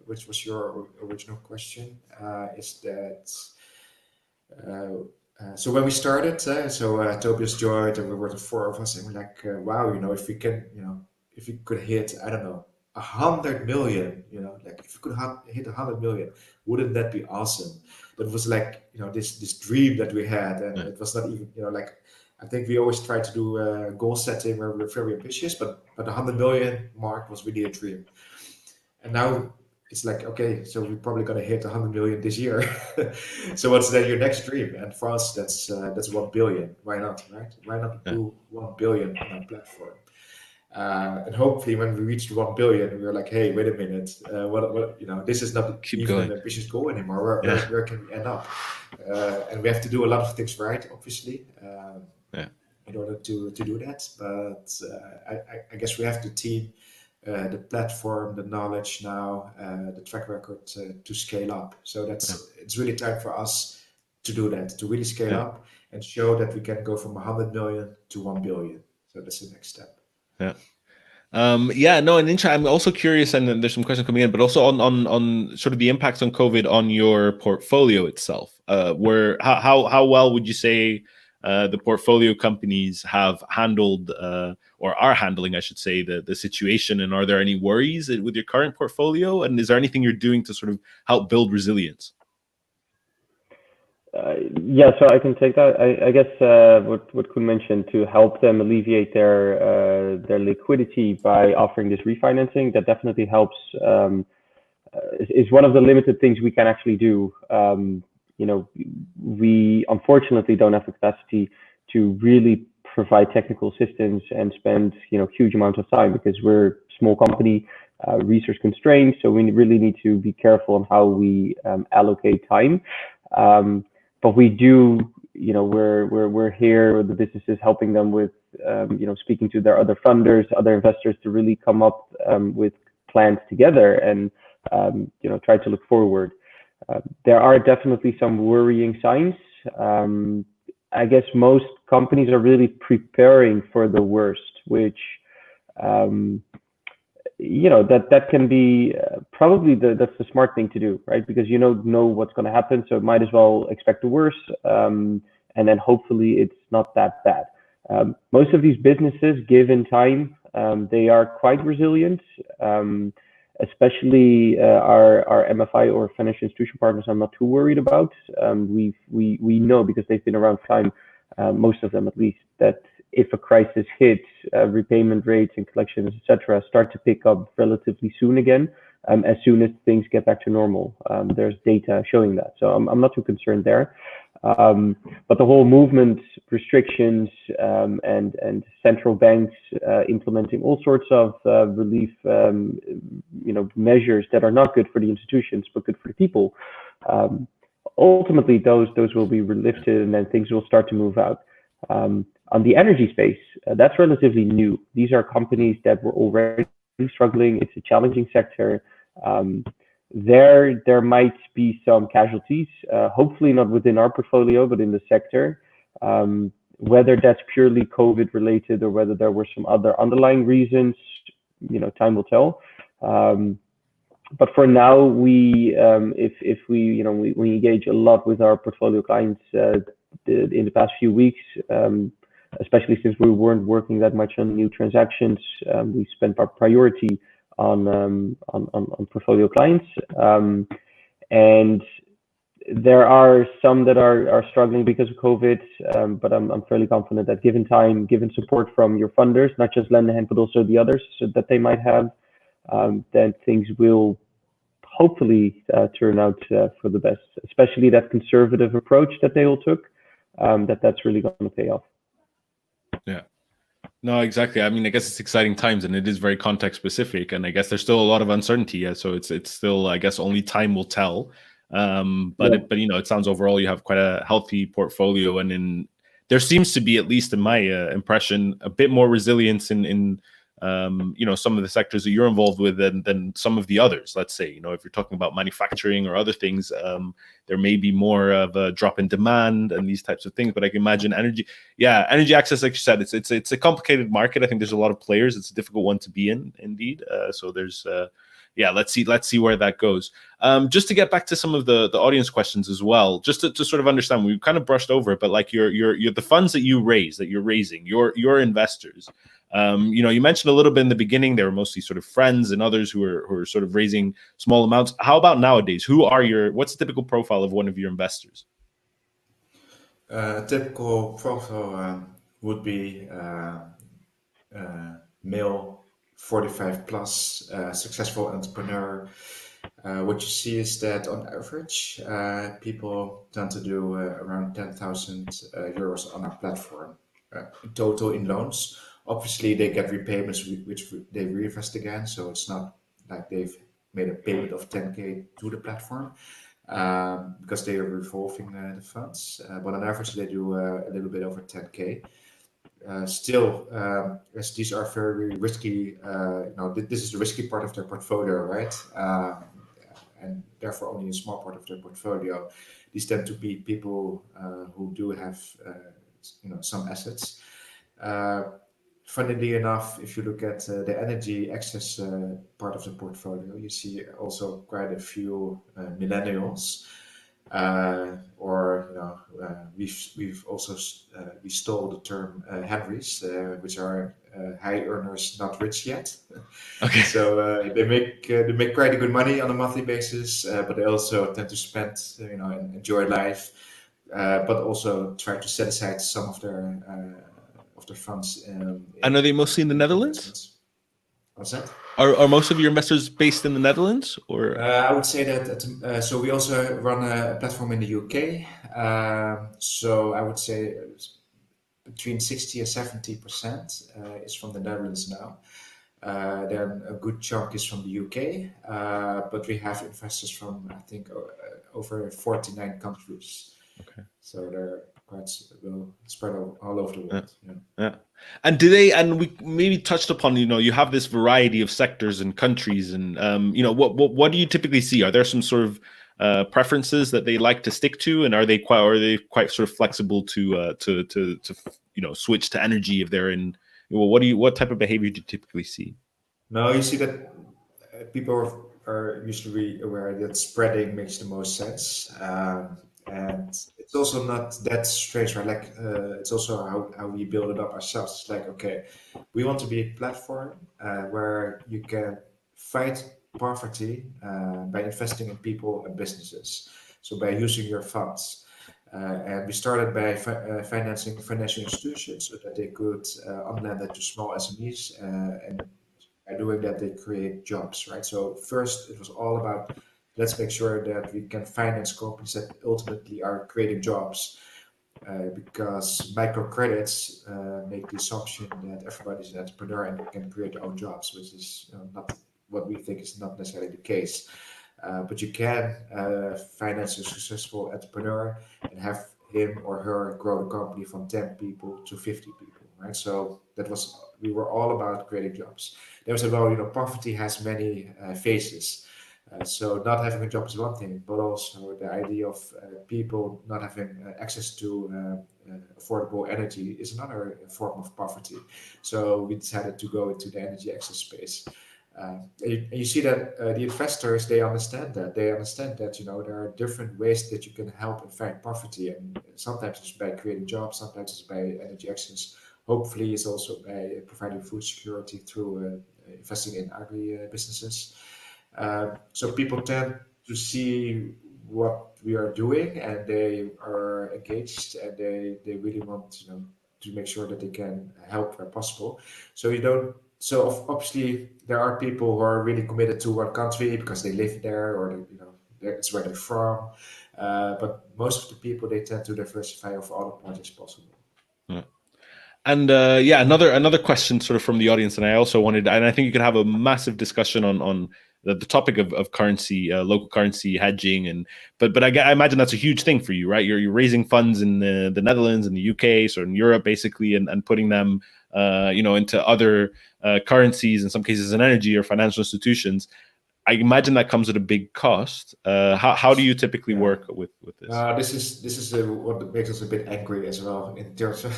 which was your original question, is that so when we started, Tobias joined, and we were the four of us, and we're like, wow, if we can, if we could hit, I don't know, 100 million, like if we could hit 100 million, wouldn't that be awesome? That was like, this dream that we had, and it was not even, like, I think we always try to do goal setting where we're very ambitious, but the 100 million mark was really a dream. And now it's like, okay, so we're probably gonna hit 100 million this year. So what's then your next dream? And for us, that's 1 billion. Why not, right? Why not do 1 billion on our platform? And hopefully, when we reach 1 billion, we're like, hey, wait a minute, what this is not even an ambitious goal anymore. Where can we end up? And we have to do a lot of things right, obviously, in order to do that. But I guess we have the team, the platform, the knowledge now, the track record to scale up. So it's really time for us to do that, to really scale up and show that we can go from 100 million to 1 billion. So that's the next step. And I'm also curious, and there's some questions coming in, but also on sort of the impacts on COVID on your portfolio itself. How well would you say the portfolio companies have handled or are handling, I should say, the situation? And are there any worries with your current portfolio? And is there anything you're doing to sort of help build resilience? So I can take that. I guess what Koen mentioned, to help them alleviate their liquidity by offering this refinancing, that definitely helps. Is one of the limited things we can actually do. We unfortunately don't have the capacity to really provide technical assistance and spend huge amounts of time, because we're a small company, resource constrained. So we really need to be careful on how we allocate time. But we do, we're here, the businesses, helping them with, speaking to their other funders, other investors, to really come up with plans together and, try to look forward. There are definitely some worrying signs. I guess most companies are really preparing for the worst, which, that can be probably that's the smart thing to do, right? Because you know what's going to happen, so might as well expect the worst, and then hopefully it's not that bad. Most of these businesses, given time, they are quite resilient, especially our MFI or financial institution partners. I'm not too worried about. We know, because they've been around time, most of them at least, that if a crisis hits, repayment rates and collections, etc., start to pick up relatively soon again, as soon as things get back to normal. There's data showing that, so I'm not too concerned there. But the whole movement, restrictions, and central banks implementing all sorts of relief, measures that are not good for the institutions but good for the people. Ultimately, those will be lifted, and then things will start to move out. On the energy space, that's relatively new. These are companies that were already struggling. It's a challenging sector. There might be some casualties, hopefully not within our portfolio, but in the sector. Whether that's purely COVID related or whether there were some other underlying reasons, time will tell. But for now, we if we engage a lot with our portfolio clients, in the past few weeks, especially since we weren't working that much on new transactions. We spent our priority on portfolio clients, and there are some that are struggling because of COVID, but I'm fairly confident that given time, given support from your funders, not just Lendahand, but also the others so that they might have, then things will hopefully turn out for the best, especially that conservative approach that they all took, that's really going to pay off. Yeah. No, exactly. I mean, I guess it's exciting times, and it is very context specific, and I guess there's still a lot of uncertainty. Yeah, so it's still, I guess, only time will tell. But it sounds overall you have quite a healthy portfolio, and there seems to be, at least in my impression, a bit more resilience in some of the sectors that you're involved with than some of the others. Let's say, if you're talking about manufacturing or other things, there may be more of a drop in demand and these types of things. But I can imagine energy access, like you said, it's a complicated market. I think there's a lot of players. It's a difficult one to be in, indeed. So there's let's see where that goes. Just to get back to some of the audience questions as well, just to sort of understand, we kind of brushed over it, but like you're the funds that you're raising, your investors. You mentioned a little bit in the beginning, they were mostly sort of friends and others who are sort of raising small amounts. How about nowadays? What's the typical profile of one of your investors? Typical profile would be male, 45 plus, successful entrepreneur. What you see is that on average, people tend to do around 10,000 euros on our platform, in total in loans. Obviously, they get repayments which they reinvest again, so it's not like they've made a payment of 10K to the platform, because they are revolving the funds. But on average, they do a little bit over 10K. Still, as these are very risky, this is the risky part of their portfolio, right? And therefore only a small part of their portfolio. These tend to be people who do have, some assets. Funnily enough, if you look at the energy access part of the portfolio, you see also quite a few millennials. We've also we stole the term Henrys, which are high earners, not rich yet. Okay. So they make quite a good money on a monthly basis, but they also tend to spend, and enjoy life, but also try to set aside some of their funds. And are they mostly in the Netherlands? What's that? Are most of your investors based in the Netherlands, or? I would say that. So we also run a platform in the UK. So I would say between 60 and 70% is from the Netherlands now. Then a good chunk is from the UK, but we have investors from, I think, over 49 countries. Okay. So they're quite well spread all over the world. Yeah. And we maybe touched upon, you have this variety of sectors and countries, and what do you typically see? Are there some sort of preferences that they like to stick to, and are they quite sort of flexible to switch to energy if they're in? What type of behavior do you typically see? No, you see that people are usually aware that spreading makes the most sense. And it's also not that strange, right? Like, it's also how we build it up ourselves. It's like, okay, we want to be a platform where you can fight poverty by investing in people and businesses. So by using your funds. And we started by financing financial institutions so that they could unlend it to small SMEs. And by doing that, they create jobs, right? So first, it was all about, let's make sure that we can finance companies that ultimately are creating jobs, because microcredits make the assumption that everybody's an entrepreneur and can create their own jobs, which is not what we think is not necessarily the case. But you can finance a successful entrepreneur and have him or her grow the company from 10 people to 50 people, right? So we were all about creating jobs. There was poverty has many faces. So not having a job is one thing, but also the idea of people not having access to affordable energy is another form of poverty. So we decided to go into the energy access space. And you see that the investors, they understand that. They understand that, there are different ways that you can help and fight poverty. And sometimes it's by creating jobs, sometimes it's by energy actions. Hopefully, it's also by providing food security through investing in agri businesses. So people tend to see what we are doing, and they are engaged, and they really want, to make sure that they can help where possible. So you don't. So obviously there are people who are really committed to one country because they live there, or it's where they're from. But most of the people, they tend to diversify of all the projects possible. Yeah. And another question sort of from the audience, and I also wanted, and I think you could have a massive discussion on the topic of currency, local currency hedging, but I imagine that's a huge thing for you, right? You're raising funds in the Netherlands and the UK, so in Europe basically, and putting them into other currencies, in some cases in energy or financial institutions. I imagine that comes at a big cost. How do you typically work with this? This is what makes us a bit angry as well, in terms of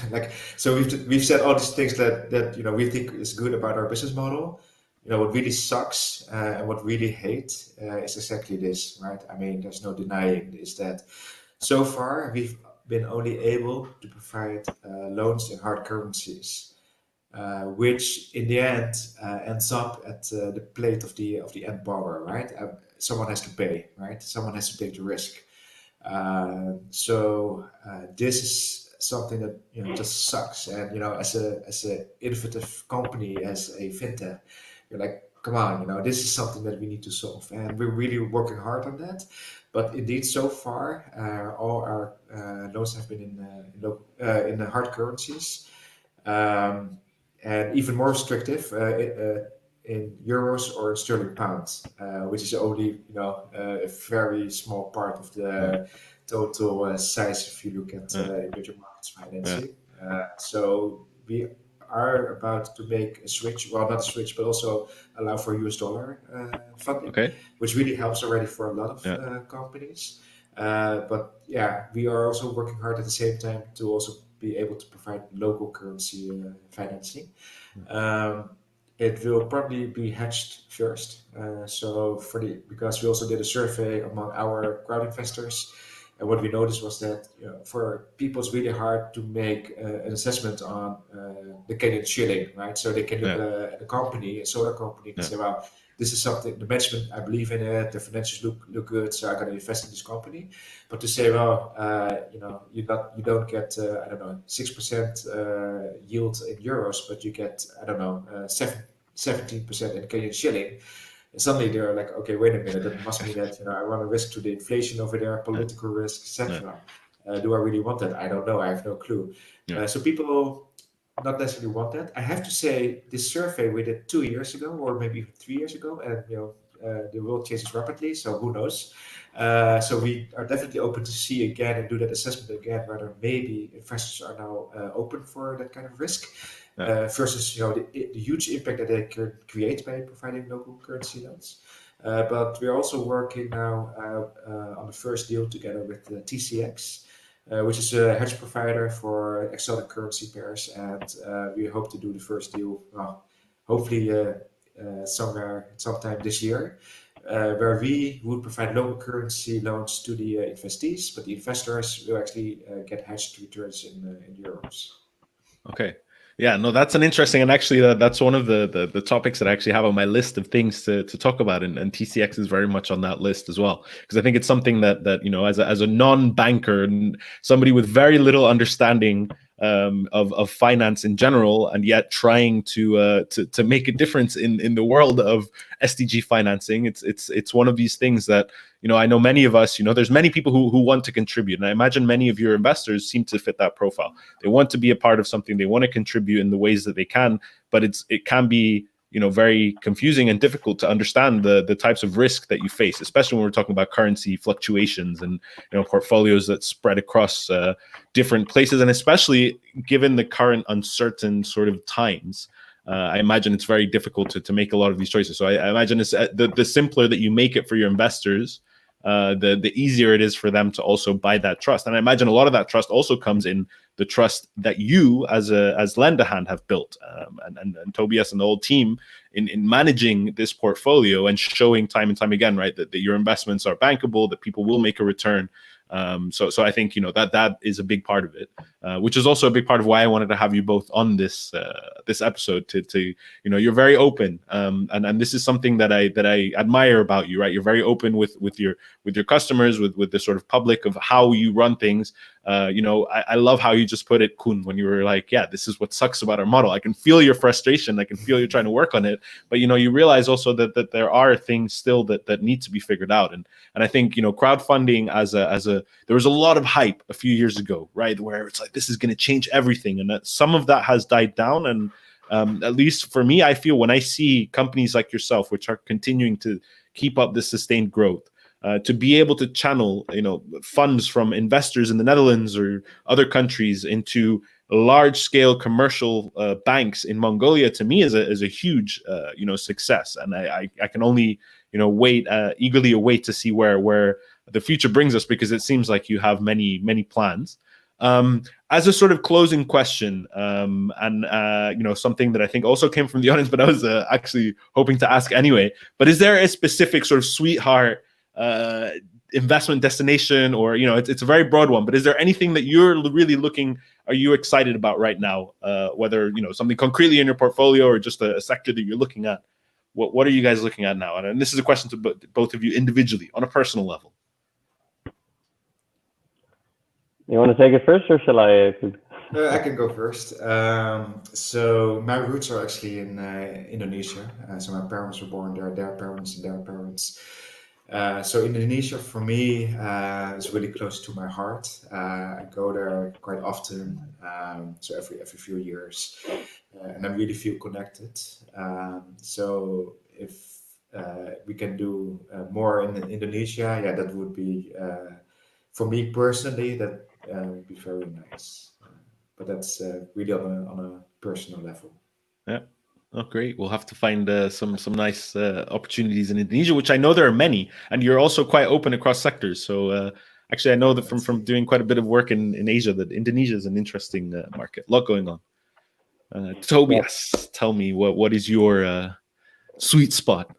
so we've said all these things that we think is good about our business model. What really sucks and what really hate is exactly this, right? I mean, there's no denying is that so far we've been only able to provide loans in hard currencies, which in the end ends up at the plate of the end borrower, right? Someone has to pay, right? Someone has to take the risk. So this is something that just sucks. And as a innovative company, as a fintech, you're like, come on, this is something that we need to solve, and we're really working hard on that. But indeed, so far, all our loans have been in the hard currencies. And even more restrictive in euros or sterling pounds, which is only a very small part of the total size if you look at emerging markets financing. So we are about to make a switch, well, not a switch, but also allow for US dollar funding, which really helps already for a lot of companies. But yeah, we are also working hard at the same time to also be able to provide local currency financing. It will probably be hedged first. Because we also did a survey among our crowd investors, and what we noticed was that for people it's really hard to make an assessment on the Kenyan shilling, right? So they can look at a company, a solar company, and say, well, this is something, the management, I believe in it, the financials look good, so I'm going to invest in this company. But to say, well, you don't get 6% yield in euros, but you get 17% in Kenyan shilling. And suddenly they're like, okay, wait a minute, that must mean that I run a risk to the inflation over there, political risk, etc. Do I really want that? I don't know. I have no clue. So people not necessarily want that. I have to say, this survey we did 2 years ago, or maybe even 3 years ago, and the world changes rapidly, so who knows? So we are definitely open to see again and do that assessment again, whether maybe investors are now open for that kind of risk, versus the huge impact that they can create by providing local currency loans. But we're also working now on the first deal together with TCX, which is a hedge provider for exotic currency pairs, and we hope to do the first deal, hopefully sometime this year, where we would provide local currency loans to the investees, but the investors will actually get hedged returns in euros. Okay. Yeah, no, that's an interesting, and actually that's one of the topics that I actually have on my list of things to talk about, and TCX is very much on that list as well, because I think it's something that as a non-banker and somebody with very little understanding of finance in general, and yet trying to make a difference in the world of SDG financing, it's one of these things that I know many of us, there's many people who want to contribute, and I imagine many of your investors seem to fit that profile. They want to be a part of something, they want to contribute in the ways that they can, but it can be very confusing and difficult to understand the types of risk that you face, especially when we're talking about currency fluctuations and portfolios that spread across different places, and especially given the current uncertain sort of times. I imagine it's very difficult to make a lot of these choices. So I imagine it's the simpler that you make it for your investors, the easier it is for them to also buy that trust. And I imagine a lot of that trust also comes in the trust that you as Lendahand have built, and Tobias and the whole team in managing this portfolio and showing time and time again, right, that your investments are bankable, that people will make a return. So I think, that is a big part of it, which is also a big part of why I wanted to have you both on this episode. To you're very open, and this is something that I admire about you, right? You're very open with your customers, with the sort of public, of how you run things. I love how you just put it, Koen, when you were like, yeah, this is what sucks about our model. I can feel your frustration. I can feel you're trying to work on it, but you realize also that there are things still that need to be figured out. And I think, crowdfunding there was a lot of hype a few years ago, right, where it's like, this is going to change everything. And that some of that has died down. And at least for me, I feel when I see companies like yourself, which are continuing to keep up this sustained growth, to be able to channel, funds from investors in the Netherlands or other countries into large-scale commercial banks in Mongolia, to me is a huge, success. And I can only, eagerly await to see where the future brings us, because it seems like you have many, many plans. As a sort of closing question, and something that I think also came from the audience, but I was actually hoping to ask anyway. But is there a specific sort of sweetheart investment destination, or it's a very broad one, but is there anything that you're really are you excited about right now, whether something concretely in your portfolio or just a sector that you're looking at? What are you guys looking at now? And this is a question to both of you individually on a personal level. You want to take it first, or shall I? I can go first. So my roots are actually in Indonesia. So my parents were born there, their parents and their parents. So Indonesia for me is really close to my heart. I go there quite often, so every few years, and I really feel connected. So if we can do more in Indonesia, yeah, that would be for me personally, that would be very nice. But that's really on a personal level. Yeah. Oh, great. We'll have to find some nice opportunities in Indonesia, which I know there are many, and you're also quite open across sectors. So actually, I know that from doing quite a bit of work in Asia, that Indonesia is an interesting market. A lot going on. Tobias, tell me, what is your sweet spot?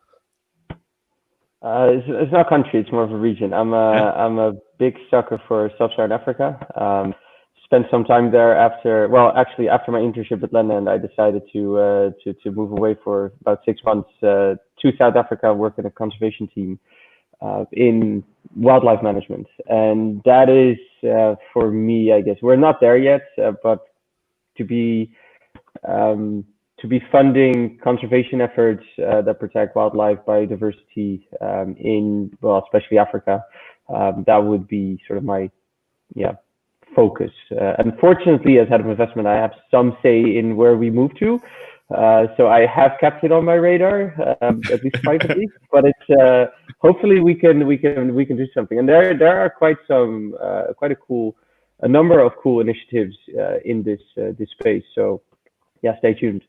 It's not a country; it's more of a region. I'm a big sucker for Sub-Saharan Africa. Spent some time there after my internship with Lendahand. I decided to move away for about 6 months to South Africa, work in a conservation team in wildlife management, and that is for me, I guess we're not there yet, but to be funding conservation efforts that protect wildlife, biodiversity especially Africa, that would be sort of my focus. Unfortunately, as head of investment, I have some say in where we move to, so I have kept it on my radar, at least privately. But it's hopefully we can do something. And there are quite a number of cool initiatives in this space. So yeah, stay tuned.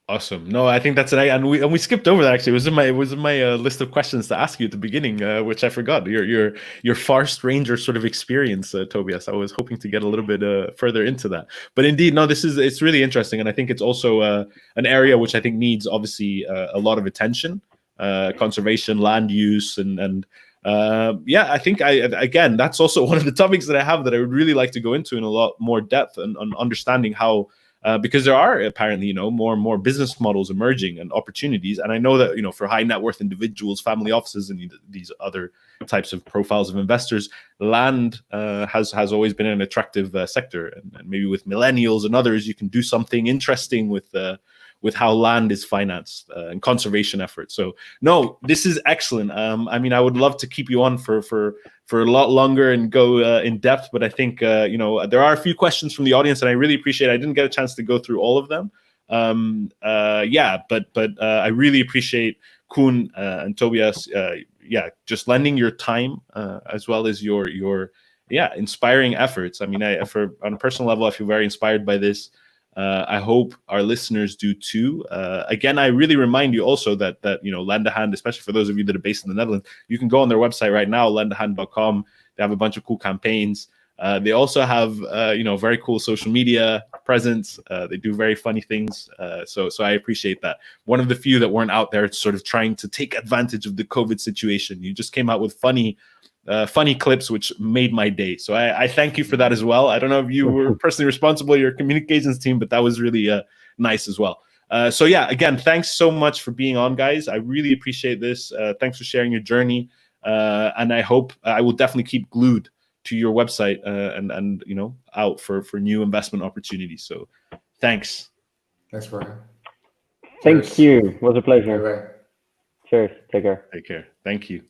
Awesome. No, I think that's it. And we skipped over that. Actually, it was in my list of questions to ask you at the beginning, which I forgot. Your forest ranger sort of experience, Tobias. I was hoping to get a little bit further into that. But indeed, no, it's really interesting, and I think it's also an area which I think needs obviously a lot of attention, conservation, land use, and I think again that's also one of the topics that I have that I would really like to go into in a lot more depth and understanding how. Because there are apparently, more and more business models emerging and opportunities. And I know that, for high net worth individuals, family offices, and these other types of profiles of investors, land has always been an attractive sector. And maybe with millennials and others, you can do something interesting with how land is financed and conservation efforts. So no, this is excellent. I would love to keep you on for a lot longer and go in depth, but I think there are a few questions from the audience, and I really appreciate. I didn't get a chance to go through all of them. But I really appreciate Koen and Tobias. Just lending your time as well as your inspiring efforts. On a personal level, I feel very inspired by this. I hope our listeners do too. Again, I really remind you also that Lendahand, especially for those of you that are based in the Netherlands, you can go on their website right now, lendahand.com. They have a bunch of cool campaigns. They also have very cool social media presence. They do very funny things. So I appreciate that. One of the few that weren't out there sort of trying to take advantage of the COVID situation. You just came out with funny clips, which made my day. So I thank you for that as well. I don't know if you were personally responsible, your communications team, but that was really nice as well. So yeah, again, thanks so much for being on, guys. I really appreciate this. Thanks for sharing your journey. And I hope I will definitely keep glued to your website and out for new investment opportunities. So thanks. Thanks, Brian. Thank you. It was a pleasure. Bye-bye. Cheers. Take care. Take care. Thank you.